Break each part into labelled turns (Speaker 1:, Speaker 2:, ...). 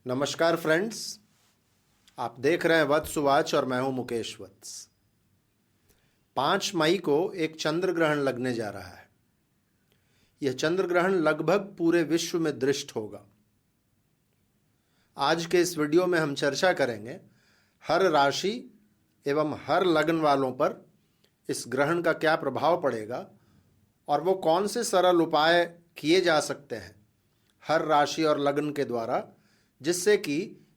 Speaker 1: नमस्कार फ्रेंड्स, आप देख रहे हैं वत्स वाच और मैं हूं मुकेश वत्स। 5 मई को एक चंद्र ग्रहण लगने जा रहा है। यह चंद्र ग्रहण लगभग पूरे विश्व में दृष्ट होगा। आज के इस वीडियो में हम चर्चा करेंगे हर राशि एवं हर लग्न वालों पर इस ग्रहण का क्या प्रभाव पड़ेगा और वो कौन से सरल उपाय किए जा सकते हैं हर राशि और लग्न के द्वारा, जिससे कि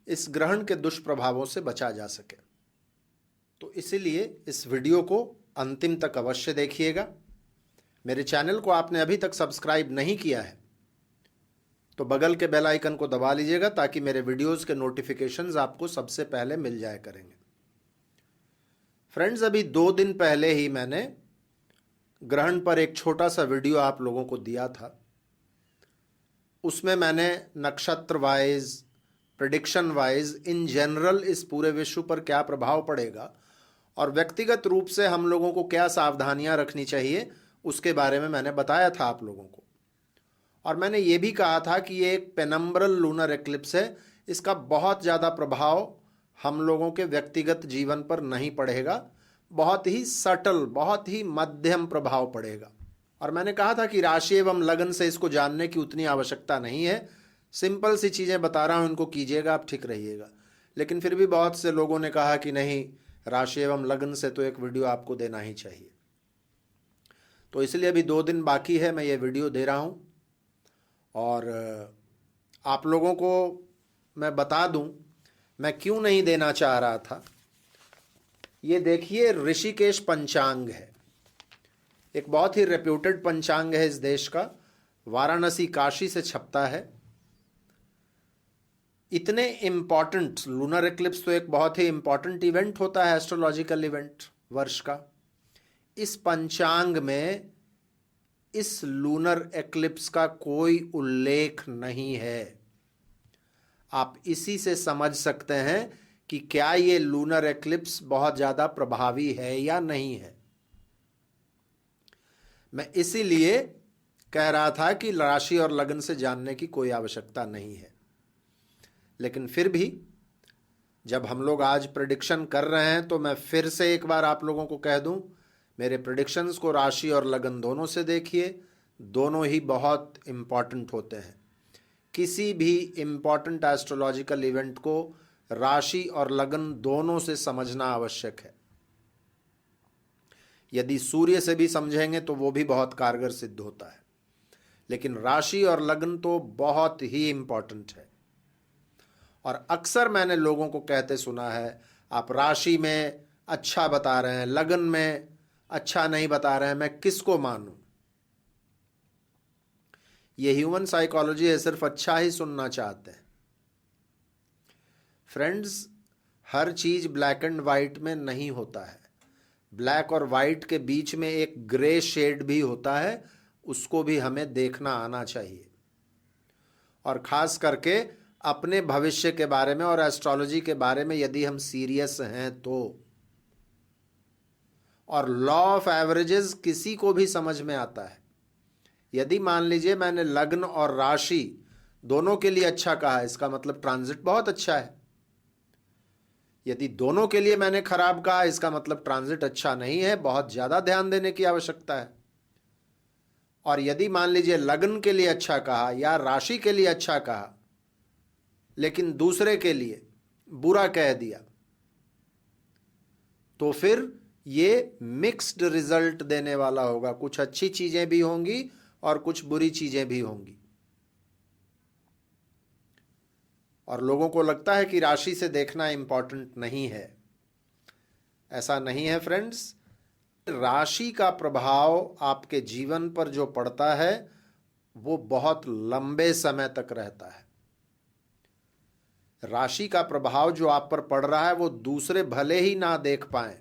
Speaker 1: इस ग्रहण के दुष्प्रभावों से बचा जा सके। तो इसीलिए इस वीडियो को अंतिम तक अवश्य देखिएगा। मेरे चैनल को आपने अभी तक सब्सक्राइब नहीं किया है तो बगल के बेल आइकन को दबा लीजिएगा ताकि मेरे वीडियोस के नोटिफिकेशंस आपको सबसे पहले मिल जाया करेंगे। फ्रेंड्स, अभी 2 दिन पहले ही मैंने ग्रहण पर एक छोटा सा वीडियो आप लोगों को दिया था। उसमें मैंने नक्षत्र wise, prediction wise, in general इस पूरे विश्व पर क्या प्रभाव पड़ेगा और व्यक्तिगत रूप से हम लोगों को क्या सावधानियां रखनी चाहिए उसके बारे में मैंने बताया था आप लोगों को। और मैंने ये भी कहा था कि ये एक पेनम्ब्रल लूनर एक्लिप्स है। इसका बहुत ज़्यादा प्रभाव हम लोगों के व्यक्तिगत जीवन पर नहीं पड़ेगा, बहुत ही सटल, बहुत ही मध्यम प्रभाव पड़ेगा। और मैंने कहा था कि राशि एवं लगन से इसको जानने की उतनी आवश्यकता नहीं है। सिंपल सी चीज़ें बता रहा हूँ, इनको कीजिएगा, आप ठीक रहिएगा। लेकिन फिर भी बहुत से लोगों ने कहा कि नहीं, राशि एवं लगन से तो एक वीडियो आपको देना ही चाहिए। तो इसलिए अभी 2 दिन बाकी है, मैं ये वीडियो दे रहा हूँ। और आप लोगों को मैं बता दूं मैं क्यों नहीं देना चाह रहा था। ये देखिए, ऋषिकेश पंचांग है, एक बहुत ही रेप्यूटेड पंचांग है इस देश का, वाराणसी काशी से छपता है। इतने इम्पॉर्टेंट लूनर एक्लिप्स तो एक बहुत ही इम्पॉर्टेंट इवेंट होता है, एस्ट्रोलॉजिकल इवेंट वर्ष का। इस पंचांग में इस लूनर एक्लिप्स का कोई उल्लेख नहीं है। आप इसी से समझ सकते हैं कि क्या ये लूनर एक्लिप्स बहुत ज़्यादा प्रभावी है या नहीं है। मैं इसीलिए कह रहा था कि राशि और लगन से जानने की कोई आवश्यकता नहीं है। लेकिन फिर भी जब हम लोग आज प्रेडिक्शन कर रहे हैं तो मैं फिर से एक बार आप लोगों को कह दूं, मेरे प्रेडिक्शंस को राशि और लगन दोनों से देखिए। दोनों ही बहुत इम्पॉर्टेंट होते हैं। किसी भी इम्पॉर्टेंट एस्ट्रोलॉजिकल इवेंट को राशि और लगन दोनों से समझना आवश्यक है। यदि सूर्य से भी समझेंगे तो वो भी बहुत कारगर सिद्ध होता है, लेकिन राशि और लगन तो बहुत ही इम्पॉर्टेंट है। और अक्सर मैंने लोगों को कहते सुना है, आप राशि में अच्छा बता रहे हैं, लगन में अच्छा नहीं बता रहे हैं, मैं किसको मानूं। ये ह्यूमन साइकोलॉजी है, सिर्फ अच्छा ही सुनना चाहते हैं। फ्रेंड्स, हर चीज ब्लैक एंड वाइट में नहीं होता है। ब्लैक और वाइट के बीच में एक ग्रे शेड भी होता है, उसको भी हमें देखना आना चाहिए। और खास करके अपने भविष्य के बारे में और एस्ट्रोलॉजी के बारे में यदि हम सीरियस हैं तो। और लॉ ऑफ एवरेजेस किसी को भी समझ में आता है। यदि मान लीजिए मैंने लग्न और राशि दोनों के लिए अच्छा कहा, इसका मतलब ट्रांजिट बहुत अच्छा है। यदि दोनों के लिए मैंने खराब कहा, इसका मतलब ट्रांजिट अच्छा नहीं है, बहुत ज्यादा ध्यान देने की आवश्यकता है। और यदि मान लीजिए लग्न के लिए अच्छा कहा या राशि के लिए अच्छा कहा लेकिन दूसरे के लिए बुरा कह दिया, तो फिर ये मिक्स्ड रिजल्ट देने वाला होगा। कुछ अच्छी चीजें भी होंगी और कुछ बुरी चीजें भी होंगी। और लोगों को लगता है कि राशि से देखना इंपॉर्टेंट नहीं है। ऐसा नहीं है फ्रेंड्स। राशि का प्रभाव आपके जीवन पर जो पड़ता है वो बहुत लंबे समय तक रहता है। राशि का प्रभाव जो आप पर पड़ रहा है वो दूसरे भले ही ना देख पाएं,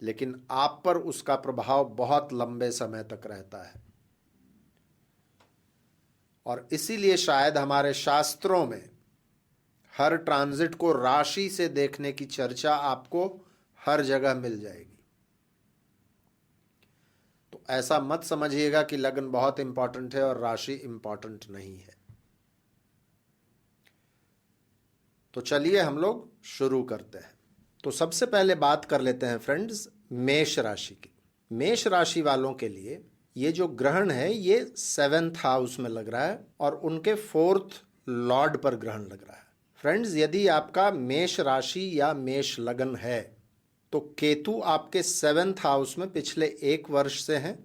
Speaker 1: लेकिन आप पर उसका प्रभाव बहुत लंबे समय तक रहता है। और इसीलिए शायद हमारे शास्त्रों में हर ट्रांजिट को राशि से देखने की चर्चा आपको हर जगह मिल जाएगी। तो ऐसा मत समझिएगा कि लगन बहुत इंपॉर्टेंट है और राशि इंपॉर्टेंट नहीं है। तो चलिए हम लोग शुरू करते हैं। तो सबसे पहले बात कर लेते हैं फ्रेंड्स मेष राशि की। मेष राशि वालों के लिए ये जो ग्रहण है ये 7th हाउस में लग रहा है और उनके 4th लॉर्ड पर ग्रहण लग रहा है। फ्रेंड्स, यदि आपका मेष राशि या मेष लग्न है तो केतु आपके 7th हाउस में पिछले 1 वर्ष से हैं।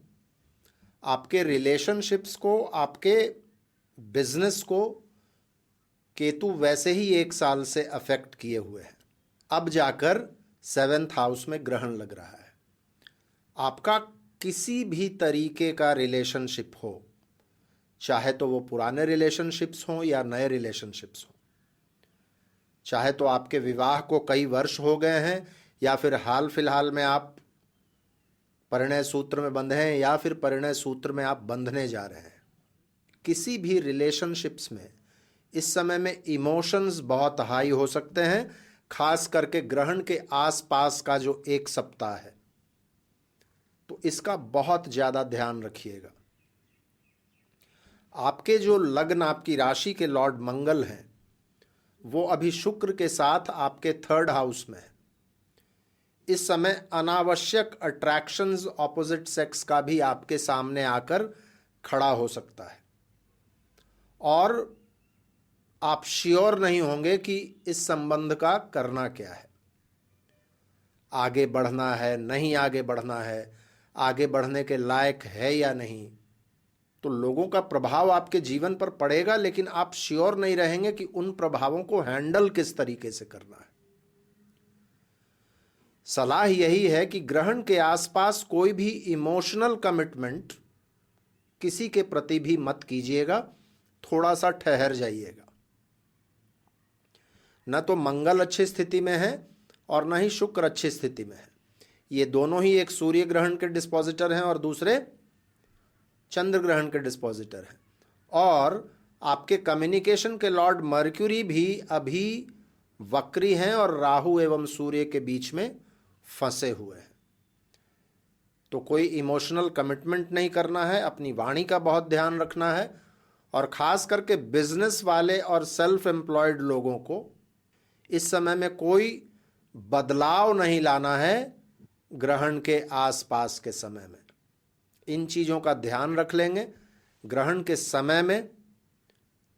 Speaker 1: आपके रिलेशनशिप्स को, आपके बिजनेस को केतु वैसे ही 1 साल से अफेक्ट किए हुए हैं। अब जाकर 7th हाउस में ग्रहण लग रहा है। आपका किसी भी तरीके का रिलेशनशिप हो, चाहे तो वो पुराने रिलेशनशिप्स हों या नए रिलेशनशिप्स हों, चाहे तो आपके विवाह को कई वर्ष हो गए हैं या फिर हाल फिलहाल में आप परिणय सूत्र में बंधे हैं या फिर परिणय सूत्र में आप बंधने जा रहे हैं, किसी भी रिलेशनशिप्स में इस समय में इमोशंस बहुत हाई हो सकते हैं, खास करके ग्रहण के आसपास का जो 1 सप्ताह है, तो इसका बहुत ज़्यादा ध्यान रखिएगा। आपके जो लग्न, आपकी राशि के लॉर्ड मंगल हैं, वो अभी शुक्र के साथ आपके 3rd हाउस में है। इस समय अनावश्यक अट्रैक्शंस ऑपोजिट सेक्स का भी आपके सामने आकर खड़ा हो सकता है और आप श्योर नहीं होंगे कि इस संबंध का करना क्या है, आगे बढ़ना है, नहीं आगे बढ़ना है, आगे बढ़ने के लायक है या नहीं। तो लोगों का प्रभाव आपके जीवन पर पड़ेगा, लेकिन आप श्योर नहीं रहेंगे कि उन प्रभावों को हैंडल किस तरीके से करना है। सलाह यही है कि ग्रहण के आसपास कोई भी इमोशनल कमिटमेंट किसी के प्रति भी मत कीजिएगा, थोड़ा सा ठहर जाइएगा। न तो मंगल अच्छी स्थिति में है और न ही शुक्र अच्छी स्थिति में है। ये दोनों ही, एक सूर्य ग्रहण के डिस्पोजिटर हैं और दूसरे चंद्र ग्रहण के डिस्पोजिटर हैं। और आपके कम्युनिकेशन के लॉर्ड मर्क्यूरी भी अभी वक्री हैं और राहु एवं सूर्य के बीच में फंसे हुए हैं। तो कोई इमोशनल कमिटमेंट नहीं करना है, अपनी वाणी का बहुत ध्यान रखना है और खास करके बिजनेस वाले और सेल्फ एम्प्लॉयड लोगों को इस समय में कोई बदलाव नहीं लाना है ग्रहण के आसपास के समय में। इन चीज़ों का ध्यान रख लेंगे, ग्रहण के समय में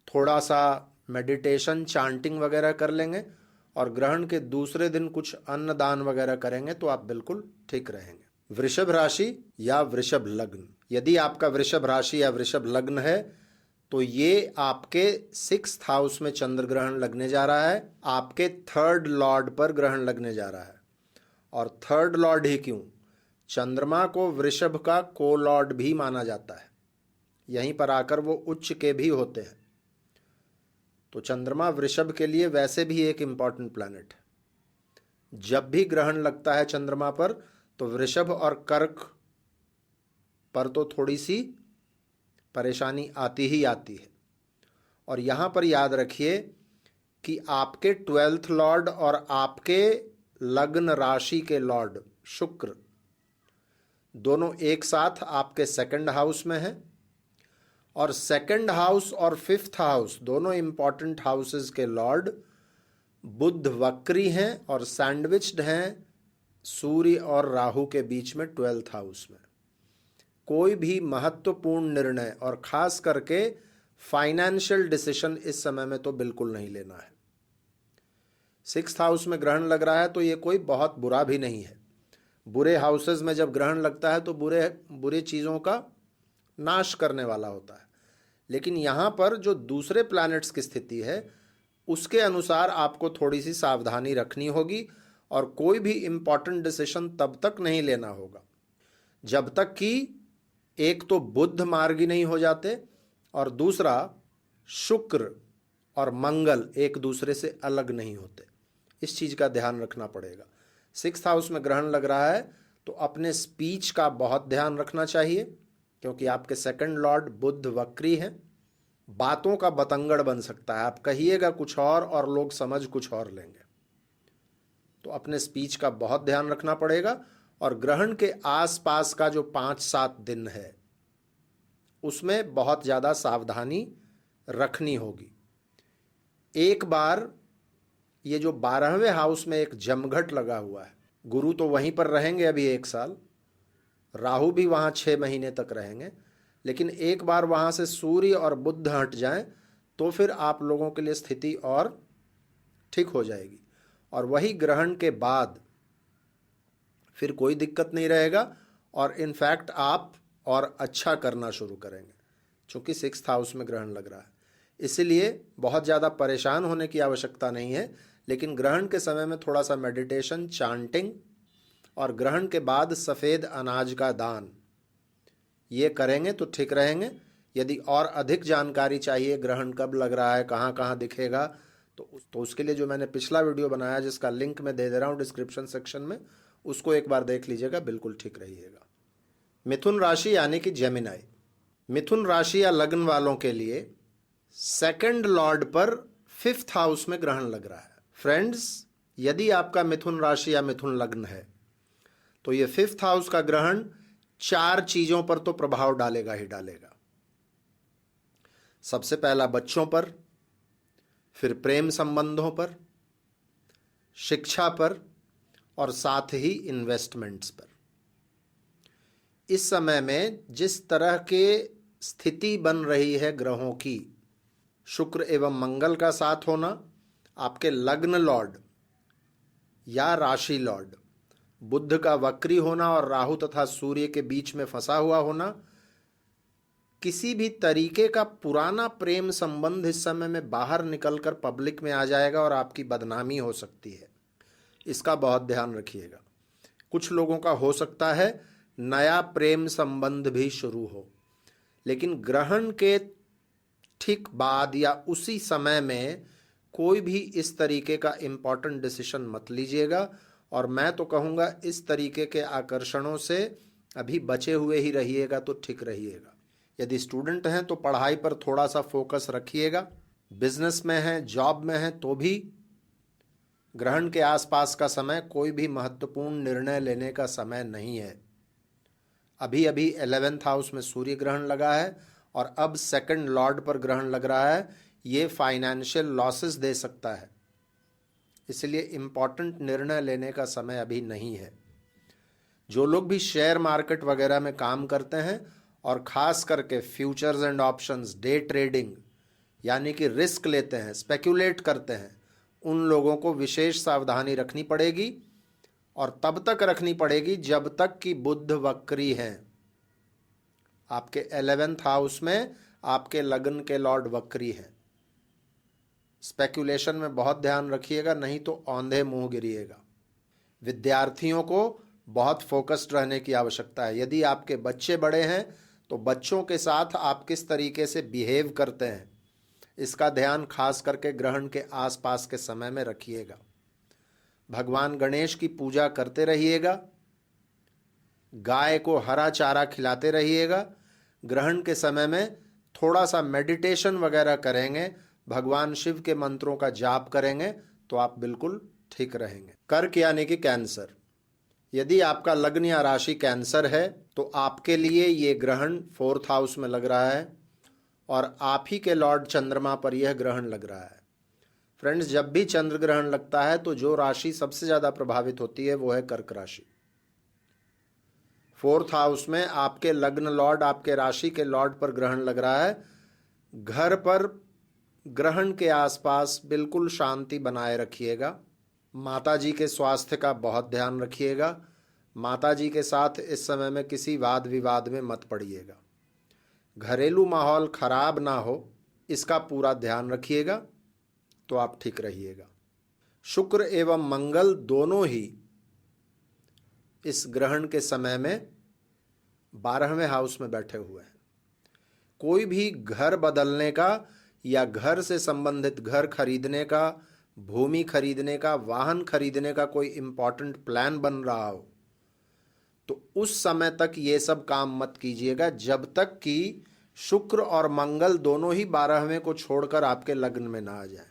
Speaker 1: थोड़ा सा मेडिटेशन, चांटिंग वगैरह कर लेंगे और ग्रहण के दूसरे दिन कुछ अन्नदान वगैरह करेंगे तो आप बिल्कुल ठीक रहेंगे। वृषभ राशि या वृषभ लग्न, यदि आपका वृषभ राशि या वृषभ लग्न है तो ये आपके 6th हाउस में चंद्र ग्रहण लगने जा रहा है, आपके 3rd लॉर्ड पर ग्रहण लगने जा रहा है। और 3rd लॉर्ड ही क्यों, चंद्रमा को वृषभ का को लॉर्ड भी माना जाता है, यहीं पर आकर वो उच्च के भी होते हैं। तो चंद्रमा वृषभ के लिए वैसे भी एक इंपॉर्टेंट प्लैनेट है। जब भी ग्रहण लगता है चंद्रमा पर तो वृषभ और कर्क पर तो थोड़ी सी परेशानी आती ही आती है। और यहाँ पर याद रखिए कि आपके 12th लॉर्ड और आपके लग्न राशि के लॉर्ड शुक्र दोनों एक साथ आपके 2nd हाउस में हैं और 2nd हाउस और 5th हाउस दोनों इंपॉर्टेंट हाउसेस के लॉर्ड बुध वक्री हैं और सैंडविच्ड हैं सूर्य और राहु के बीच में 12th हाउस में। कोई भी महत्वपूर्ण निर्णय और खास करके फाइनेंशियल डिसीजन इस समय में तो बिल्कुल नहीं लेना है। 6th हाउस में ग्रहण लग रहा है तो ये कोई बहुत बुरा भी नहीं है। बुरे हाउसेस में जब ग्रहण लगता है तो बुरे चीज़ों का नाश करने वाला होता है, लेकिन यहाँ पर जो दूसरे प्लैनेट्स की स्थिति है उसके अनुसार आपको थोड़ी सी सावधानी रखनी होगी और कोई भी इम्पॉर्टेंट डिसीजन तब तक नहीं लेना होगा जब तक कि एक तो बुध मार्गी नहीं हो जाते और दूसरा शुक्र और मंगल एक दूसरे से अलग नहीं होते। इस चीज़ का ध्यान रखना पड़ेगा। 6th हाउस में ग्रहण लग रहा है तो अपने स्पीच का बहुत ध्यान रखना चाहिए, क्योंकि आपके 2nd लॉर्ड बुध वक्री हैं। बातों का बतंगड़ बन सकता है, आप कहिएगा कुछ और लोग समझ कुछ और लेंगे। तो अपने स्पीच का बहुत ध्यान रखना पड़ेगा और ग्रहण के आसपास का जो 5-7 दिन है उसमें बहुत ज़्यादा सावधानी रखनी होगी। एक बार ये जो 12वें हाउस में एक जमघट लगा हुआ है, गुरु तो वहीं पर रहेंगे अभी 1 साल, राहु भी वहाँ 6 महीने तक रहेंगे, लेकिन एक बार वहाँ से सूर्य और बुध हट जाएं तो फिर आप लोगों के लिए स्थिति और ठीक हो जाएगी। और वही ग्रहण के बाद फिर कोई दिक्कत नहीं रहेगा और इनफैक्ट आप और अच्छा करना शुरू करेंगे, क्योंकि 6th हाउस में ग्रहण लग रहा है। इसीलिए बहुत ज़्यादा परेशान होने की आवश्यकता नहीं है, लेकिन ग्रहण के समय में थोड़ा सा मेडिटेशन, चांटिंग और ग्रहण के बाद सफ़ेद अनाज का दान, ये करेंगे तो ठीक रहेंगे। यदि और अधिक जानकारी चाहिए, ग्रहण कब लग रहा है, कहाँ कहाँ दिखेगा, तो उसके लिए जो मैंने पिछला वीडियो बनाया जिसका लिंक मैं दे दे रहा हूँ डिस्क्रिप्शन सेक्शन में, उसको एक बार देख लीजिएगा, बिल्कुल ठीक रहिएगा। मिथुन राशि यानी कि जेमिनाई, मिथुन राशि या लग्न वालों के लिए 2nd लॉर्ड पर 5th हाउस में ग्रहण लग रहा है। फ्रेंड्स, यदि आपका मिथुन राशि या मिथुन लग्न है तो ये 5th हाउस का ग्रहण 4 चीजों पर तो प्रभाव डालेगा ही डालेगा। सबसे पहला बच्चों पर, फिर प्रेम संबंधों पर, शिक्षा पर और साथ ही इन्वेस्टमेंट्स पर। इस समय में जिस तरह के स्थिति बन रही है ग्रहों की, शुक्र एवं मंगल का साथ होना, आपके लग्न लॉर्ड या राशि लॉर्ड बुध का वक्री होना और राहु तथा सूर्य के बीच में फंसा हुआ होना, किसी भी तरीके का पुराना प्रेम संबंध इस समय में बाहर निकलकर पब्लिक में आ जाएगा और आपकी बदनामी हो सकती है। इसका बहुत ध्यान रखिएगा। कुछ लोगों का हो सकता है नया प्रेम संबंध भी शुरू हो, लेकिन ग्रहण के ठीक बाद या उसी समय में कोई भी इस तरीके का इम्पॉर्टेंट डिसीजन मत लीजिएगा। और मैं तो कहूँगा इस तरीके के आकर्षणों से अभी बचे हुए ही रहिएगा तो ठीक रहिएगा। यदि स्टूडेंट हैं तो पढ़ाई पर थोड़ा सा फोकस रखिएगा, बिजनेस में हैं, जॉब में हैं तो भी ग्रहण के आसपास का समय कोई भी महत्वपूर्ण निर्णय लेने का समय नहीं है। अभी अभी 11th हाउस में सूर्य ग्रहण लगा है और अब 2nd लॉर्ड पर ग्रहण लग रहा है। ये फाइनेंशियल लॉसेस दे सकता है, इसलिए इम्पॉर्टेंट निर्णय लेने का समय अभी नहीं है। जो लोग भी शेयर मार्केट वगैरह में काम करते हैं और ख़ास करके futures and options, day trading यानी कि रिस्क लेते हैं, स्पेक्युलेट करते हैं, उन लोगों को विशेष सावधानी रखनी पड़ेगी और तब तक रखनी पड़ेगी जब तक कि बुध वक्री हैं। आपके 11th हाउस में आपके लग्न के लॉर्ड वक्री हैं। स्पेक्युलेशन में बहुत ध्यान रखिएगा, नहीं तो औंधे मुंह गिरिएगा। विद्यार्थियों को बहुत फोकस्ड रहने की आवश्यकता है। यदि आपके बच्चे बड़े हैं तो बच्चों के साथ आप किस तरीके से बिहेव करते हैं, इसका ध्यान खास करके ग्रहण के आसपास के समय में रखिएगा। भगवान गणेश की पूजा करते रहिएगा, गाय को हरा चारा खिलाते रहिएगा। ग्रहण के समय में थोड़ा सा मेडिटेशन वगैरह करेंगे, भगवान शिव के मंत्रों का जाप करेंगे तो आप बिल्कुल ठीक रहेंगे। कर्क यानी कि कैंसर, यदि आपका लग्न या राशि कैंसर है तो आपके लिए ये ग्रहण 4th हाउस में लग रहा है और आप ही के लॉर्ड चंद्रमा पर यह ग्रहण लग रहा है। फ्रेंड्स, जब भी चंद्र ग्रहण लगता है तो जो राशि सबसे ज़्यादा प्रभावित होती है वो है कर्क राशि। 4th हाउस में आपके लग्न लॉर्ड, आपके राशि के लॉर्ड पर ग्रहण लग रहा है। घर पर ग्रहण के आसपास बिल्कुल शांति बनाए रखिएगा। माता जी के स्वास्थ्य का बहुत ध्यान रखिएगा। माता जी के साथ इस समय में किसी वाद विवाद में मत पड़िएगा। घरेलू माहौल खराब ना हो, इसका पूरा ध्यान रखिएगा तो आप ठीक रहिएगा। शुक्र एवं मंगल दोनों ही इस ग्रहण के समय में 12वें हाउस में बैठे हुए हैं। कोई भी घर बदलने का या घर से संबंधित, घर खरीदने का, भूमि खरीदने का, वाहन खरीदने का कोई इंपॉर्टेंट प्लान बन रहा हो तो उस समय तक ये सब काम मत कीजिएगा जब तक कि शुक्र और मंगल दोनों ही 12वें को छोड़कर आपके लग्न में ना आ जाए।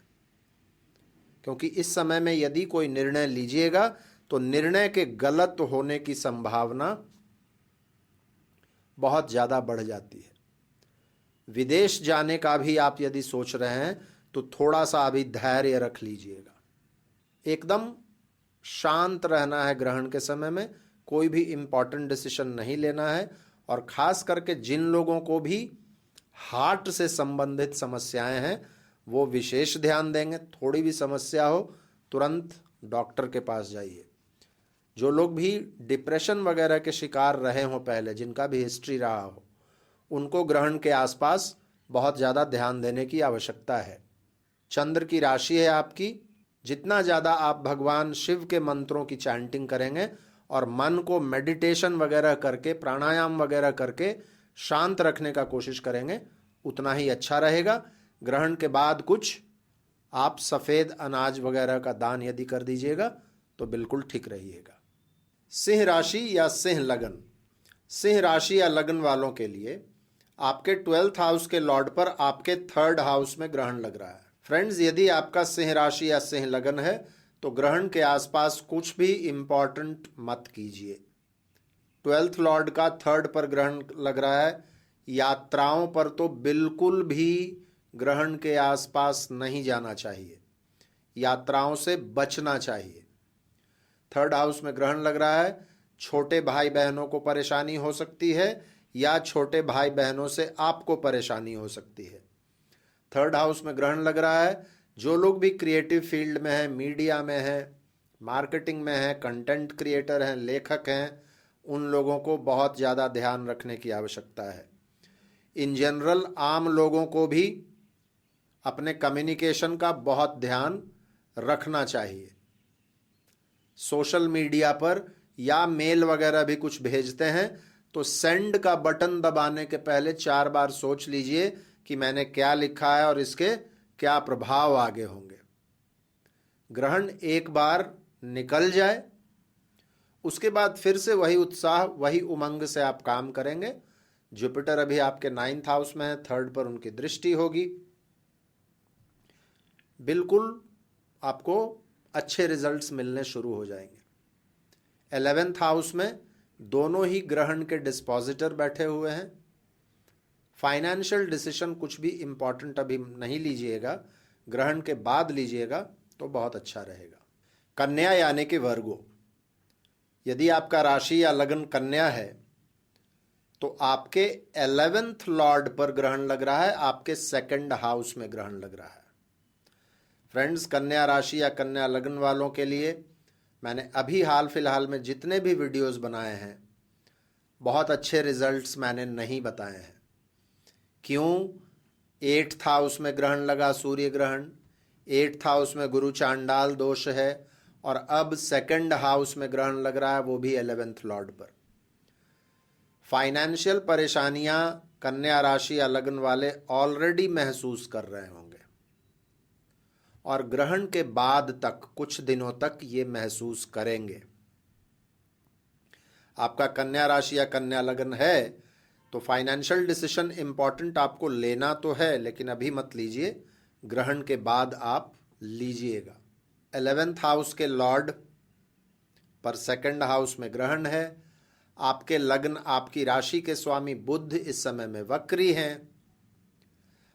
Speaker 1: क्योंकि इस समय में यदि कोई निर्णय लीजिएगा तो निर्णय के गलत होने की संभावना बहुत ज़्यादा बढ़ जाती है। विदेश जाने का भी आप यदि सोच रहे हैं तो थोड़ा सा अभी धैर्य रख लीजिएगा। एकदम शांत रहना है ग्रहण के समय में, कोई भी इम्पॉर्टेंट डिसीजन नहीं लेना है। और खास करके जिन लोगों को भी हार्ट से संबंधित समस्याएं हैं वो विशेष ध्यान देंगे। थोड़ी भी समस्या हो तुरंत डॉक्टर के पास जाइए। जो लोग भी डिप्रेशन वगैरह के शिकार रहे हों पहले, जिनका भी हिस्ट्री रहा हो, उनको ग्रहण के आसपास बहुत ज़्यादा ध्यान देने की आवश्यकता है। चंद्र की राशि है आपकी, जितना ज़्यादा आप भगवान शिव के मंत्रों की चैंटिंग करेंगे और मन को मेडिटेशन वगैरह करके, प्राणायाम वगैरह करके शांत रखने का कोशिश करेंगे, उतना ही अच्छा रहेगा। ग्रहण के बाद कुछ आप सफ़ेद अनाज वगैरह का दान यदि कर दीजिएगा तो बिल्कुल ठीक रहिएगा। सिंह राशि या सिंह लगन। सिंह राशि या लगन वालों के लिए आपके 12th हाउस के लॉर्ड पर आपके 3rd हाउस में ग्रहण लग रहा है। फ्रेंड्स, यदि आपका सिंह राशि या सिंह लगन है तो ग्रहण के आसपास कुछ भी इंपॉर्टेंट मत कीजिए। 12th लॉर्ड का 3rd पर ग्रहण लग रहा है। यात्राओं पर तो बिल्कुल भी ग्रहण के आसपास नहीं जाना चाहिए, यात्राओं से बचना चाहिए। 3rd हाउस में ग्रहण लग रहा है, छोटे भाई बहनों को परेशानी हो सकती है या छोटे भाई बहनों से आपको परेशानी हो सकती है। 3rd हाउस में ग्रहण लग रहा है, जो लोग भी क्रिएटिव फील्ड में हैं, मीडिया में हैं, मार्केटिंग में हैं, कंटेंट क्रिएटर हैं, लेखक हैं, उन लोगों को बहुत ज़्यादा ध्यान रखने की आवश्यकता है। इन जनरल आम लोगों को भी अपने कम्युनिकेशन का बहुत ध्यान रखना चाहिए। सोशल मीडिया पर या मेल वगैरह भी कुछ भेजते हैं तो सेंड का बटन दबाने के पहले 4 बार सोच लीजिए कि मैंने क्या लिखा है और इसके क्या प्रभाव आगे होंगे। ग्रहण एक बार निकल जाए, उसके बाद फिर से वही उत्साह, वही उमंग से आप काम करेंगे। जुपिटर अभी आपके 9th हाउस में है, 3rd पर उनकी दृष्टि होगी। बिल्कुल आपको अच्छे रिजल्ट्स मिलने शुरू हो जाएंगे। 11th हाउस में दोनों ही ग्रहण के डिस्पोजिटर बैठे हुए हैं। फाइनेंशियल डिसीजन कुछ भी इंपॉर्टेंट अभी नहीं लीजिएगा, ग्रहण के बाद लीजिएगा तो बहुत अच्छा रहेगा। कन्या यानी कि वर्गो, यदि आपका राशि या लगन कन्या है तो आपके 11th लॉर्ड पर ग्रहण लग रहा है, आपके 2nd हाउस में ग्रहण लग रहा है। फ्रेंड्स, कन्या राशि या कन्या लगन वालों के लिए मैंने अभी हाल फिलहाल में जितने भी वीडियोस बनाए हैं, बहुत अच्छे रिजल्ट्स मैंने नहीं बताए हैं। क्यों? 8th हाउस में ग्रहण लगा, सूर्य ग्रहण, 8th हाउस में गुरु चांडाल दोष है, और अब 2nd हाउस में ग्रहण लग रहा है, वो भी 11th लॉर्ड पर। फाइनेंशियल परेशानियां कन्या राशि या लगन वाले ऑलरेडी महसूस कर रहे होंगे और ग्रहण के बाद तक, कुछ दिनों तक ये महसूस करेंगे। आपका कन्या राशि या कन्या लगन है तो फाइनेंशियल डिसीजन इंपॉर्टेंट आपको लेना तो है, लेकिन अभी मत लीजिए, ग्रहण के बाद आप लीजिएगा। 11th हाउस के लॉर्ड पर 2nd हाउस में ग्रहण है। आपके लग्न, आपकी राशि के स्वामी बुध इस समय में वक्री हैं।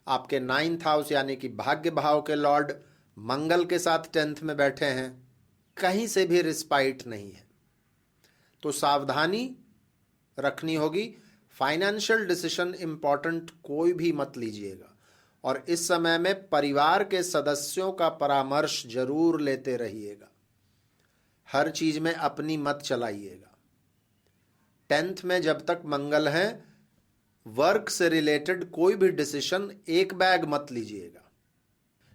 Speaker 1: आपके 9th हाउस यानी कि भाग्य भाव के लॉर्ड मंगल के साथ 10th में बैठे हैं। कहीं से भी रिस्पाइट नहीं है, तो सावधानी रखनी होगी। फाइनेंशियल डिसीजन इंपॉर्टेंट कोई भी मत लीजिएगा, और इस समय में परिवार के सदस्यों का परामर्श जरूर लेते रहिएगा। हर चीज में अपनी मत चलाइएगा। 10th में जब तक मंगल है, वर्क से रिलेटेड कोई भी डिसीजन एक बैग मत लीजिएगा।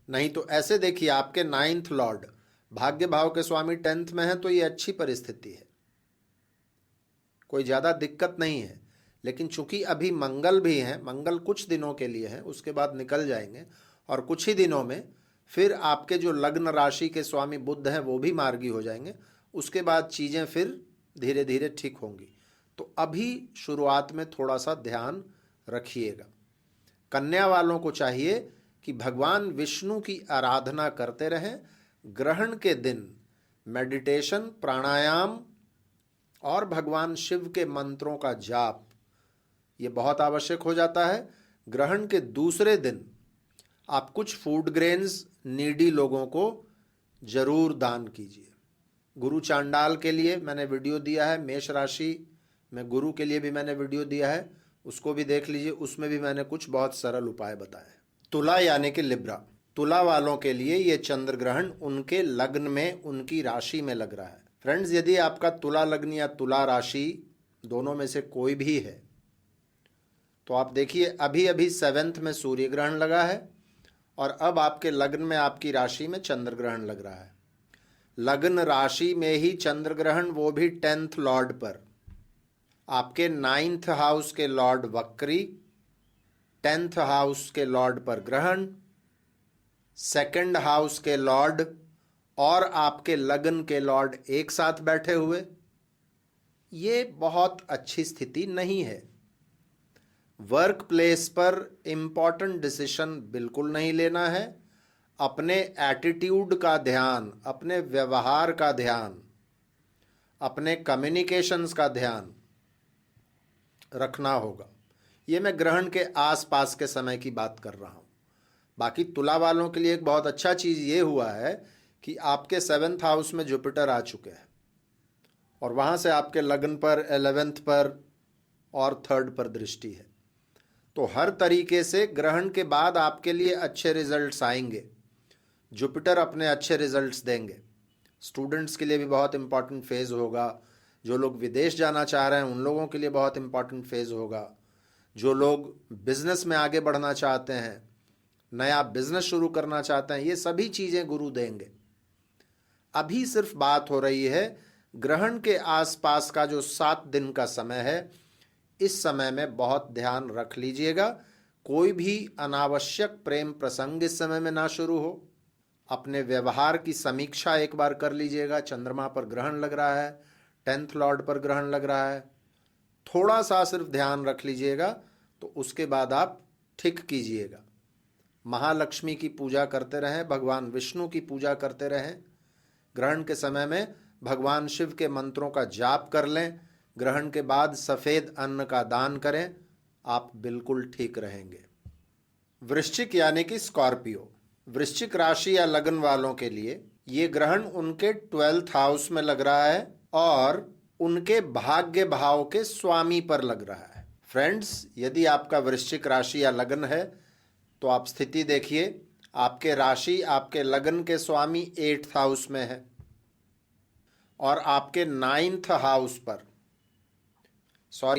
Speaker 1: नहीं तो ऐसे देखिए, आपके 9th लॉर्ड भाग्य भाव के स्वामी 10th में है तो ये अच्छी परिस्थिति है, कोई ज्यादा दिक्कत नहीं है। लेकिन चूंकि अभी मंगल भी हैं, मंगल कुछ दिनों के लिए हैं, उसके बाद निकल जाएंगे, और कुछ ही दिनों में फिर आपके जो लग्न राशि के स्वामी बुध हैं वो भी मार्गी हो जाएंगे। उसके बाद चीजें फिर धीरे धीरे ठीक होंगी। तो अभी शुरुआत में थोड़ा सा ध्यान रखिएगा। कन्या वालों को चाहिए कि भगवान विष्णु की आराधना करते रहें। ग्रहण के दिन मेडिटेशन, प्राणायाम और भगवान शिव के मंत्रों का जाप, ये बहुत आवश्यक हो जाता है। ग्रहण के दूसरे दिन आप कुछ फूड ग्रेन्स नीडी लोगों को जरूर दान कीजिए। गुरु चांडाल के लिए मैंने वीडियो दिया है, मेष राशि में गुरु के लिए भी मैंने वीडियो दिया है, उसको भी देख लीजिए। उसमें भी मैंने कुछ बहुत सरल उपाय बताए हैं। तुला यानी कि लिब्रा, तुला वालों के लिए ये चंद्र ग्रहण उनके लग्न में, उनकी राशि में लग रहा है। फ्रेंड्स, यदि आपका तुला लग्न या तुला राशि दोनों में से कोई भी है तो आप देखिए, अभी अभी 7th में सूर्य ग्रहण लगा है और अब आपके लग्न में, आपकी राशि में चंद्र ग्रहण लग रहा है। लग्न राशि में ही चंद्र ग्रहण, वो भी 10th लॉर्ड पर। आपके 9th हाउस के लॉर्ड वक्री, 10th हाउस के लॉर्ड पर ग्रहण, 2nd हाउस के लॉर्ड और आपके लग्न के लॉर्ड एक साथ बैठे हुए, ये बहुत अच्छी स्थिति नहीं है। वर्क प्लेस पर इंपॉर्टेंट डिसीजन बिल्कुल नहीं लेना है। अपने एटीट्यूड का ध्यान, अपने व्यवहार का ध्यान, अपने कम्युनिकेशंस का ध्यान रखना होगा। ये मैं ग्रहण के आसपास के समय की बात कर रहा हूँ। बाकी तुला वालों के लिए एक बहुत अच्छा चीज़ ये हुआ है कि आपके 7th हाउस में जुपिटर आ चुके हैं और वहाँ से आपके लग्न पर, 11th पर और 3rd पर दृष्टि है। तो हर तरीके से ग्रहण के बाद आपके लिए अच्छे रिजल्ट्स आएंगे। जुपिटर अपने अच्छे रिजल्ट्स देंगे। स्टूडेंट्स के लिए भी बहुत इंपॉर्टेंट फेज़ होगा। जो लोग विदेश जाना चाह रहे हैं उन लोगों के लिए बहुत इंपॉर्टेंट फेज़ होगा। जो लोग बिजनेस में आगे बढ़ना चाहते हैं, नया बिजनेस शुरू करना चाहते हैं, ये सभी चीज़ें गुरु देंगे। अभी सिर्फ बात हो रही है ग्रहण के आसपास का जो 7 दिन का समय है, इस समय में बहुत ध्यान रख लीजिएगा। कोई भी अनावश्यक प्रेम प्रसंग इस समय में ना शुरू हो। अपने व्यवहार की समीक्षा एक बार कर लीजिएगा। चंद्रमा पर ग्रहण लग रहा है, 10th लॉर्ड पर ग्रहण लग रहा है, थोड़ा सा सिर्फ ध्यान रख लीजिएगा तो उसके बाद आप ठीक कीजिएगा। महालक्ष्मी की पूजा करते रहें, भगवान विष्णु की पूजा करते रहें। ग्रहण के समय में भगवान शिव के मंत्रों का जाप कर लें। ग्रहण के बाद सफ़ेद अन्न का दान करें, आप बिल्कुल ठीक रहेंगे। वृश्चिक यानी कि स्कॉर्पियो, वृश्चिक राशि या लग्न वालों के लिए ये ग्रहण उनके 12th हाउस में लग रहा है और उनके भाग्य भाव के स्वामी पर लग रहा है। फ्रेंड्स, यदि आपका वृश्चिक राशि या लग्न है तो आप स्थिति देखिए। आपके राशि, आपके लग्न के स्वामी 8th हाउस में है और आपके 9th हाउस पर,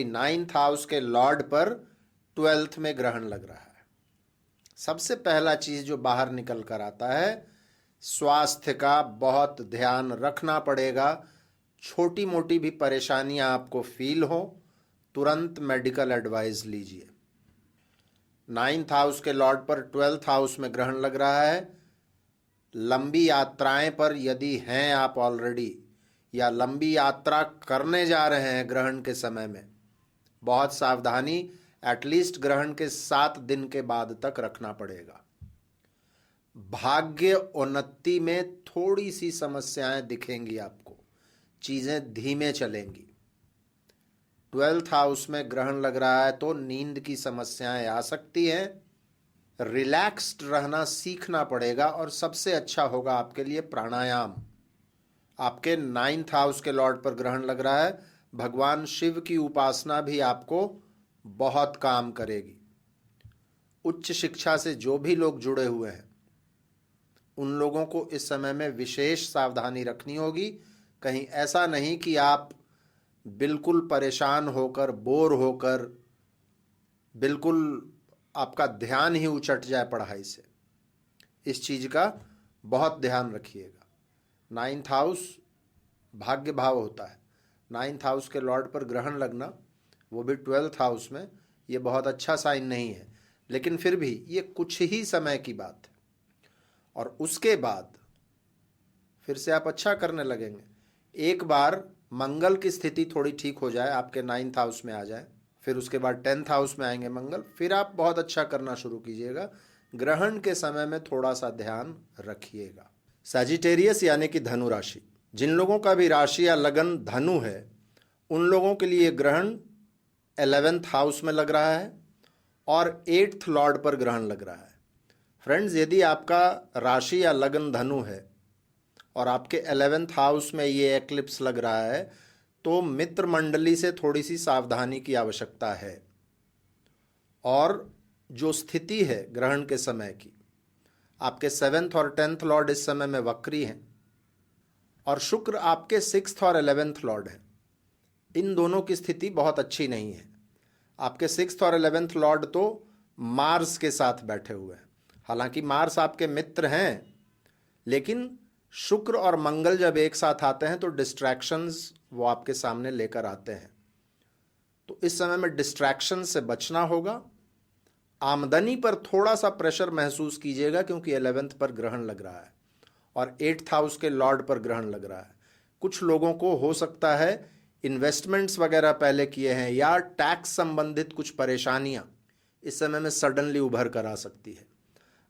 Speaker 1: 9th हाउस के लॉर्ड पर 12th में ग्रहण लग रहा है। सबसे पहला चीज जो बाहर निकल कर आता है, स्वास्थ्य का बहुत ध्यान रखना पड़ेगा। छोटी मोटी भी परेशानियां आपको फील हो, तुरंत मेडिकल एडवाइस लीजिए। 9th हाउस के लॉर्ड पर 12th हाउस में ग्रहण लग रहा है। लंबी यात्राएं पर यदि हैं आप ऑलरेडी, या लंबी यात्रा करने जा रहे हैं ग्रहण के समय में, बहुत सावधानी एटलीस्ट ग्रहण के 7 दिन के बाद तक रखना पड़ेगा। भाग्य उन्नति में थोड़ी सी समस्याएं दिखेंगी आपको, चीजें धीमे चलेंगी। 12th हाउस में ग्रहण लग रहा है तो नींद की समस्याएं आ सकती हैं। रिलैक्स्ड रहना सीखना पड़ेगा और सबसे अच्छा होगा आपके लिए प्राणायाम। आपके 9th हाउस के लॉर्ड पर ग्रहण लग रहा है। भगवान शिव की उपासना भी आपको बहुत काम करेगी। उच्च शिक्षा से जो भी लोग जुड़े हुए हैं उन लोगों को इस समय में विशेष सावधानी रखनी होगी। कहीं ऐसा नहीं कि आप बिल्कुल परेशान होकर, बोर होकर, बिल्कुल आपका ध्यान ही उचट जाए पढ़ाई से। इस चीज का बहुत ध्यान रखिएगा। 9th हाउस भाग्य भाव होता है। 9th हाउस के लॉर्ड पर ग्रहण लगना, वो भी 12th हाउस में, ये बहुत अच्छा साइन नहीं है, लेकिन फिर भी ये कुछ ही समय की बात है और उसके बाद फिर से आप अच्छा करने लगेंगे। एक बार मंगल की स्थिति थोड़ी ठीक हो जाए, आपके 9th हाउस में आ जाए, फिर उसके बाद 10th हाउस में आएंगे मंगल, फिर आप बहुत अच्छा करना शुरू कीजिएगा। ग्रहण के समय में थोड़ा सा ध्यान रखिएगा। सजिटेरियस यानी कि धनु राशि, जिन लोगों का भी राशि या लगन धनु है उन लोगों के लिए ग्रहण 11th हाउस में लग रहा है और 8th लॉर्ड पर ग्रहण लग रहा है। फ्रेंड्स, यदि आपका राशि या लगन धनु है और आपके 11th हाउस में ये एक्लिप्स लग रहा है, तो मित्र मंडली से थोड़ी सी सावधानी की आवश्यकता है। और जो स्थिति है ग्रहण के समय की, आपके 7th और 10th लॉर्ड इस समय में वक्री हैं और शुक्र आपके 6th और 11th लॉर्ड हैं। इन दोनों की स्थिति बहुत अच्छी नहीं है। आपके 6th और 11th लॉर्ड तो मार्स के साथ बैठे हुए हैं। हालांकि मार्स आपके मित्र हैं, लेकिन शुक्र और मंगल जब एक साथ आते हैं तो डिस्ट्रैक्शंस वो आपके सामने लेकर आते हैं। तो इस समय में डिस्ट्रैक्शन से बचना होगा। आमदनी पर थोड़ा सा प्रेशर महसूस कीजिएगा, क्योंकि 11th पर ग्रहण लग रहा है और 8th हाउस के लॉर्ड पर ग्रहण लग रहा है। कुछ लोगों को हो सकता है इन्वेस्टमेंट्स वगैरह पहले किए हैं या टैक्स संबंधित कुछ परेशानियां इस समय में सडनली उभर कर आ सकती है।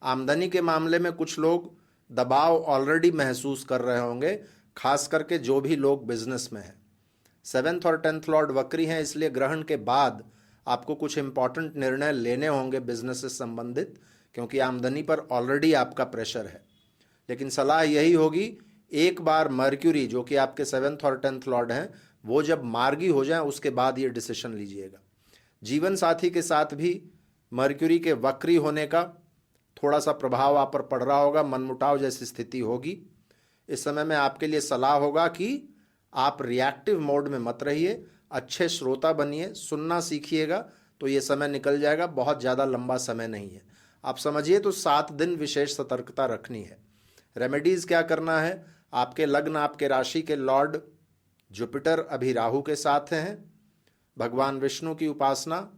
Speaker 1: आमदनी के मामले में कुछ लोग दबाव ऑलरेडी महसूस कर रहे होंगे, खास करके जो भी लोग बिजनेस में हैं। 7th और 10th लॉर्ड वक्री हैं, इसलिए ग्रहण के बाद आपको कुछ इंपॉर्टेंट निर्णय लेने होंगे बिजनेस से संबंधित, क्योंकि आमदनी पर ऑलरेडी आपका प्रेशर है। लेकिन सलाह यही होगी, एक बार मर्क्यूरी जो कि आपके 7th और 10th लॉर्ड हैं वो जब मार्गी हो जाए उसके बाद ये डिसीजन लीजिएगा। जीवन साथी के साथ भी मर्क्यूरी के वक्री होने का थोड़ा सा प्रभाव आप पर पड़ रहा होगा, मनमुटाव जैसी स्थिति होगी। इस समय में आपके लिए सलाह होगा कि आप रिएक्टिव मोड में मत रहिए, अच्छे श्रोता बनिए, सुनना सीखिएगा, तो ये समय निकल जाएगा। बहुत ज़्यादा लंबा समय नहीं है। आप समझिए तो 7 दिन विशेष सतर्कता रखनी है। रेमेडीज़ क्या करना है, आपके लग्न आपके राशि के लॉर्ड जुपिटर अभी राहु के साथ हैं। भगवान विष्णु की उपासना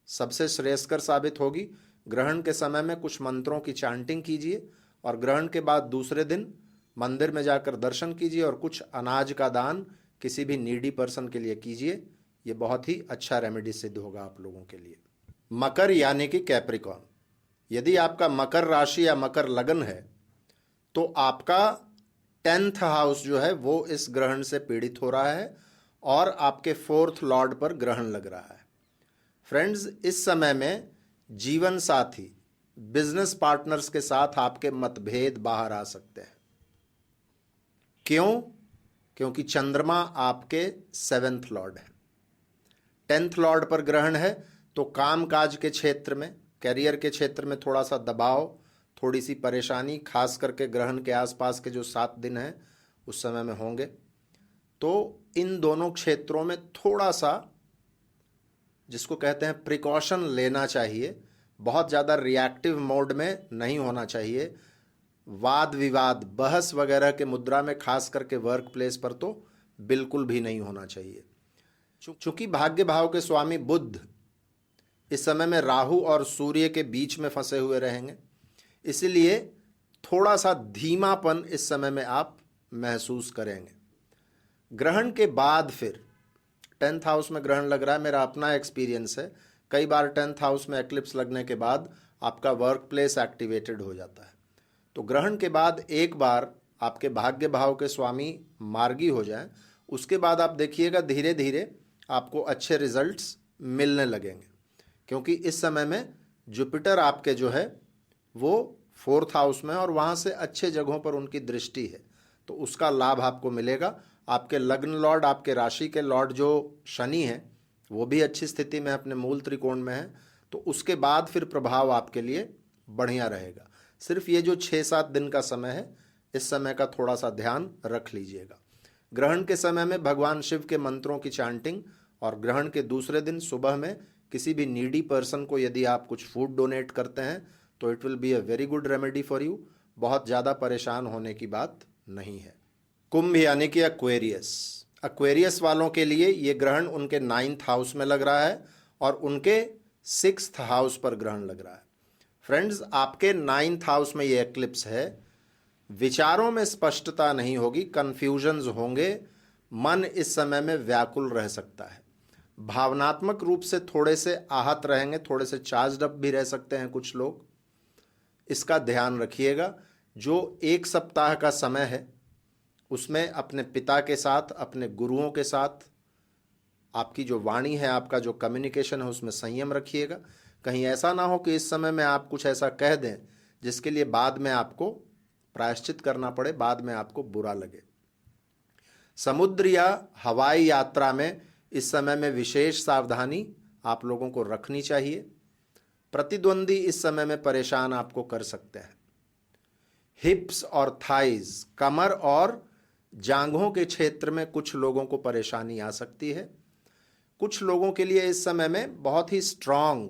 Speaker 1: सबसे श्रेयस्कर साबित होगी। ग्रहण के समय में कुछ मंत्रों की चांटिंग कीजिए और ग्रहण के बाद दूसरे दिन मंदिर में जाकर दर्शन कीजिए और कुछ अनाज का दान किसी भी नीडी पर्सन के लिए कीजिए। ये बहुत ही अच्छा रेमेडी सिद्ध होगा आप लोगों के लिए। मकर यानी कि कैप्रिकॉर्न, यदि आपका मकर राशि या मकर लगन है तो आपका 10th हाउस जो है वो इस ग्रहण से पीड़ित हो रहा है और आपके 4th लॉर्ड पर ग्रहण लग रहा है। फ्रेंड्स, इस समय में जीवन साथी, बिजनेस पार्टनर्स के साथ आपके मतभेद बाहर आ सकते हैं। क्यों? क्योंकि चंद्रमा आपके 7th लॉर्ड है, 10th लॉर्ड पर ग्रहण है, तो कामकाज के क्षेत्र में, कैरियर के क्षेत्र में थोड़ा सा दबाव, थोड़ी सी परेशानी, खास करके ग्रहण के आसपास के जो 7 दिन हैं उस समय में होंगे। तो इन दोनों क्षेत्रों में थोड़ा सा, जिसको कहते हैं प्रिकॉशन, लेना चाहिए। बहुत ज़्यादा रिएक्टिव मोड में नहीं होना चाहिए। वाद विवाद, बहस वगैरह के मुद्रा में, खास करके वर्क प्लेस पर तो बिल्कुल भी नहीं होना चाहिए। चूंकि भाग्य भाव के स्वामी बुध इस समय में राहु और सूर्य के बीच में फंसे हुए रहेंगे, इसलिए थोड़ा सा धीमापन इस समय में आप महसूस करेंगे। ग्रहण के बाद फिर 10th हाउस में ग्रहण लग रहा है, मेरा अपना एक्सपीरियंस है, कई बार 10th हाउस में एक्लिप्स लगने के बाद आपका वर्क प्लेस एक्टिवेटेड हो जाता है। तो ग्रहण के बाद एक बार आपके भाग्य भाव के स्वामी मार्गी हो जाएं, उसके बाद आप देखिएगा धीरे धीरे आपको अच्छे रिजल्ट्स मिलने लगेंगे, क्योंकि इस समय में जुपिटर आपके जो है वो 4th हाउस में और वहाँ से अच्छे जगहों पर उनकी दृष्टि है, तो उसका लाभ आपको मिलेगा। आपके लग्न लॉर्ड, आपके राशि के लॉर्ड जो शनि है, वो भी अच्छी स्थिति में अपने मूल त्रिकोण में है, तो उसके बाद फिर प्रभाव आपके लिए बढ़िया रहेगा। सिर्फ ये जो 6-7 दिन का समय है, इस समय का थोड़ा सा ध्यान रख लीजिएगा। ग्रहण के समय में भगवान शिव के मंत्रों की चांटिंग और ग्रहण के दूसरे दिन सुबह में किसी भी नीडी पर्सन को यदि आप कुछ फूड डोनेट करते हैं तो it will be a very good remedy for you. बहुत ज़्यादा परेशान होने की बात नहीं है। कुंभ यानी कि एक्वेरियस वालों के लिए ये ग्रहण उनके 9th हाउस में लग रहा है और उनके 6th हाउस पर ग्रहण लग रहा है। फ्रेंड्स, आपके 9th हाउस में ये एक्लिप्स है, विचारों में स्पष्टता नहीं होगी, कंफ्यूजन्स होंगे, मन इस समय में व्याकुल रह सकता है, भावनात्मक रूप से थोड़े से आहत रहेंगे, थोड़े से चार्ज्ड अप भी रह सकते हैं कुछ लोग। इसका ध्यान रखिएगा। जो 1 सप्ताह का समय है उसमें अपने पिता के साथ, अपने गुरुओं के साथ आपकी जो वाणी है, आपका जो कम्युनिकेशन है, उसमें संयम रखिएगा। कहीं ऐसा ना हो कि इस समय में आप कुछ ऐसा कह दें जिसके लिए बाद में आपको प्रायश्चित करना पड़े, बाद में आपको बुरा लगे। समुद्र या हवाई यात्रा में इस समय में विशेष सावधानी आप लोगों को रखनी चाहिए। प्रतिद्वंदी इस समय में परेशान आपको कर सकते हैं। हिप्स और थाइज, कमर और जांघों के क्षेत्र में कुछ लोगों को परेशानी आ सकती है। कुछ लोगों के लिए इस समय में बहुत ही स्ट्रांग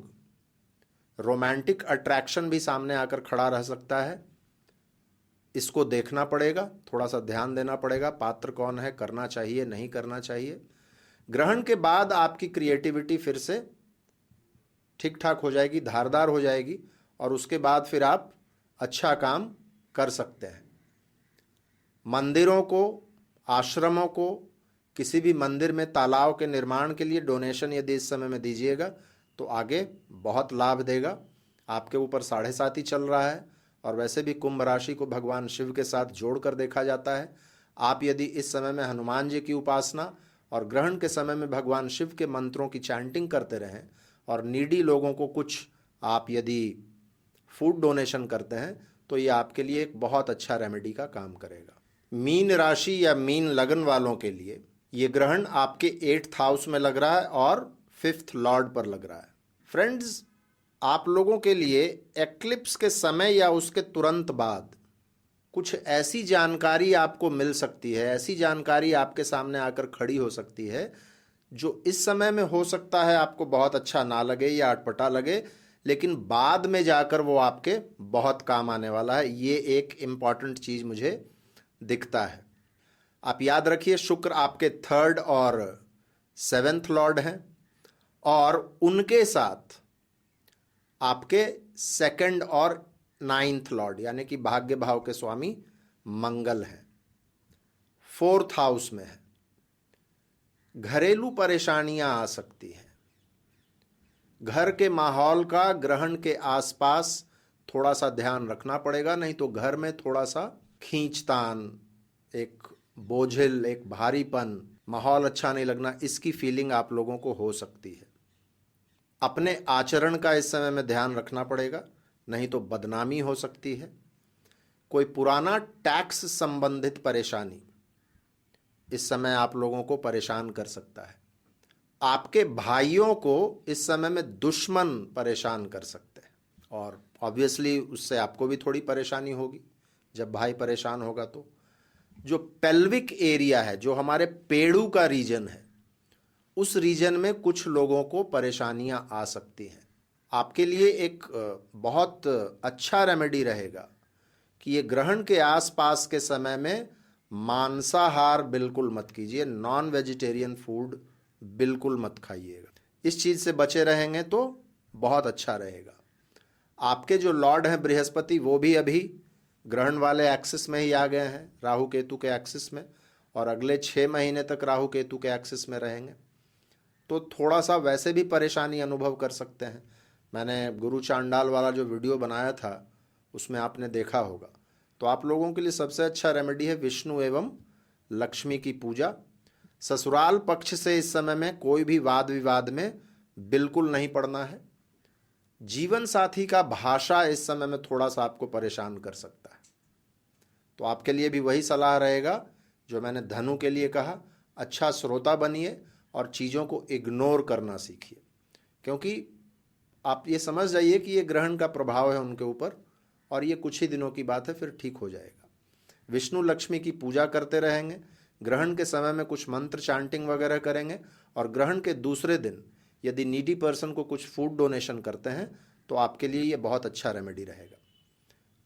Speaker 1: रोमांटिक अट्रैक्शन भी सामने आकर खड़ा रह सकता है। इसको देखना पड़ेगा, थोड़ा सा ध्यान देना पड़ेगा, पात्र कौन है, करना चाहिए नहीं करना चाहिए। ग्रहण के बाद आपकी क्रिएटिविटी फिर से ठीक ठाक हो जाएगी, धारदार हो जाएगी, और उसके बाद फिर आप अच्छा काम कर सकते हैं। मंदिरों को, आश्रमों को, किसी भी मंदिर में तालाब के निर्माण के लिए डोनेशन यदि इस समय में दीजिएगा तो आगे बहुत लाभ देगा। आपके ऊपर 7.5 ही चल रहा है, और वैसे भी कुंभ राशि को भगवान शिव के साथ जोड़कर देखा जाता है। आप यदि इस समय में हनुमान जी की उपासना और ग्रहण के समय में भगवान शिव के मंत्रों की चैंटिंग करते रहें और नीडी लोगों को कुछ आप यदि फूड डोनेशन करते हैं तो ये आपके लिए एक बहुत अच्छा रेमेडी का काम करेगा। मीन राशि या मीन लगन वालों के लिए ये ग्रहण आपके 8th हाउस में लग रहा है और 5th लॉर्ड पर लग रहा है। फ्रेंड्स, आप लोगों के लिए एक्लिप्स के समय या उसके तुरंत बाद कुछ ऐसी जानकारी आपको मिल सकती है, ऐसी जानकारी आपके सामने आकर खड़ी हो सकती है जो इस समय में हो सकता है आपको बहुत अच्छा ना लगे या अटपटा लगे, लेकिन बाद में जाकर वो आपके बहुत काम आने वाला है। ये एक इम्पॉर्टेंट चीज़ मुझे दिखता है। आप याद रखिए, शुक्र आपके 3rd और 7th लॉर्ड हैं, और उनके साथ आपके 2nd और 9th लॉर्ड यानी कि भाग्य भाव के स्वामी मंगल हैं। 4th हाउस में है। घरेलू परेशानियां आ सकती हैं। घर के माहौल का ग्रहण के आसपास थोड़ा सा ध्यान रखना पड़ेगा, नहीं तो घर में थोड़ा सा खींचतान, एक बोझिल, एक भारीपन, माहौल अच्छा नहीं लगना, इसकी फीलिंग आप लोगों को हो सकती है। अपने आचरण का इस समय में ध्यान रखना पड़ेगा, नहीं तो बदनामी हो सकती है। कोई पुराना टैक्स संबंधित परेशानी इस समय आप लोगों को परेशान कर सकता है। आपके भाइयों को इस समय में दुश्मन परेशान कर सकते हैं, और ऑब्वियसली उससे आपको भी थोड़ी परेशानी होगी। जब भाई परेशान होगा तो जो पेल्विक एरिया है, जो हमारे पेड़ू का रीजन है, उस रीजन में कुछ लोगों को परेशानियां आ सकती हैं। आपके लिए एक बहुत अच्छा रेमेडी रहेगा कि ये ग्रहण के आसपास के समय में मांसाहार बिल्कुल मत कीजिए, नॉन वेजिटेरियन फूड बिल्कुल मत खाइएगा। इस चीज़ से बचे रहेंगे तो बहुत अच्छा रहेगा। आपके जो लॉर्ड हैं बृहस्पति, वो भी अभी ग्रहण वाले एक्सिस में ही आ गए हैं, राहु केतु के एक्सिस में, और अगले 6 महीने तक राहु केतु के एक्सिस में रहेंगे। तो थोड़ा सा वैसे भी परेशानी अनुभव कर सकते हैं। मैंने गुरु चांडाल वाला जो वीडियो बनाया था उसमें आपने देखा होगा। तो आप लोगों के लिए सबसे अच्छा रेमेडी है विष्णु एवं लक्ष्मी की पूजा। ससुराल पक्ष से इस समय में कोई भी वाद विवाद में बिल्कुल नहीं पड़ना है। जीवन साथी का भाषा इस समय में थोड़ा सा आपको परेशान कर सकता है। तो आपके लिए भी वही सलाह रहेगा जो मैंने धनु के लिए कहा, अच्छा श्रोता बनिए और चीज़ों को इग्नोर करना सीखिए, क्योंकि आप ये समझ जाइए कि ये ग्रहण का प्रभाव है उनके ऊपर, और ये कुछ ही दिनों की बात है, फिर ठीक हो जाएगा। विष्णु लक्ष्मी की पूजा करते रहेंगे, ग्रहण के समय में कुछ मंत्र चांटिंग वगैरह करेंगे, और ग्रहण के दूसरे दिन यदि नीडी पर्सन को कुछ फूड डोनेशन करते हैं तो आपके लिए ये बहुत अच्छा रेमेडी रहेगा।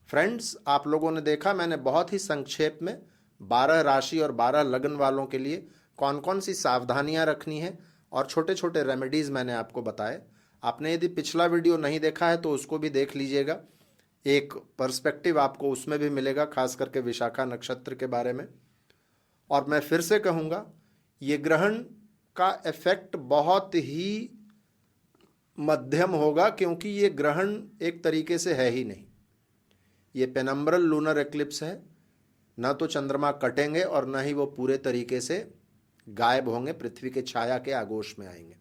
Speaker 1: फ्रेंड्स, आप लोगों ने देखा मैंने बहुत ही संक्षेप में 12 राशि और 12 लगन वालों के लिए कौन कौन सी सावधानियां रखनी है और छोटे छोटे रेमेडीज़ मैंने आपको बताए। आपने यदि पिछला वीडियो नहीं देखा है तो उसको भी देख लीजिएगा, एक पर्सपेक्टिव आपको उसमें भी मिलेगा, खास करके विशाखा नक्षत्र के बारे में। और मैं फिर से कहूँगा, ये ग्रहण का इफेक्ट बहुत ही मध्यम होगा, क्योंकि ये ग्रहण एक तरीके से है ही नहीं। ये पेनम्ब्रल लूनर एक्लिप्स है, न तो चंद्रमा कटेंगे और न ही वो पूरे तरीके से गायब होंगे, पृथ्वी के छाया के आगोश में आएंगे।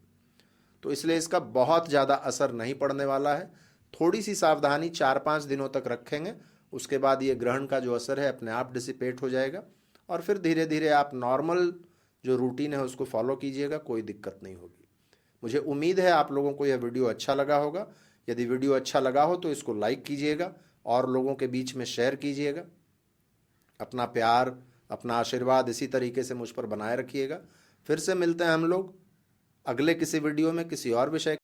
Speaker 1: तो इसलिए इसका बहुत ज़्यादा असर नहीं पड़ने वाला है। थोड़ी सी सावधानी 4-5 दिनों तक रखेंगे उसके बाद ये ग्रहण का जो असर है अपने आप डिसिपेट हो जाएगा और फिर धीरे धीरे आप नॉर्मल जो रूटीन है उसको फॉलो कीजिएगा, कोई दिक्कत नहीं होगी। मुझे उम्मीद है आप लोगों को यह वीडियो अच्छा लगा होगा। यदि वीडियो अच्छा लगा हो तो इसको लाइक कीजिएगा और लोगों के बीच में शेयर कीजिएगा। अपना प्यार, अपना आशीर्वाद इसी तरीके से मुझ पर बनाए रखिएगा। फिर से मिलते हैं हम लोग अगले किसी वीडियो में किसी और विषय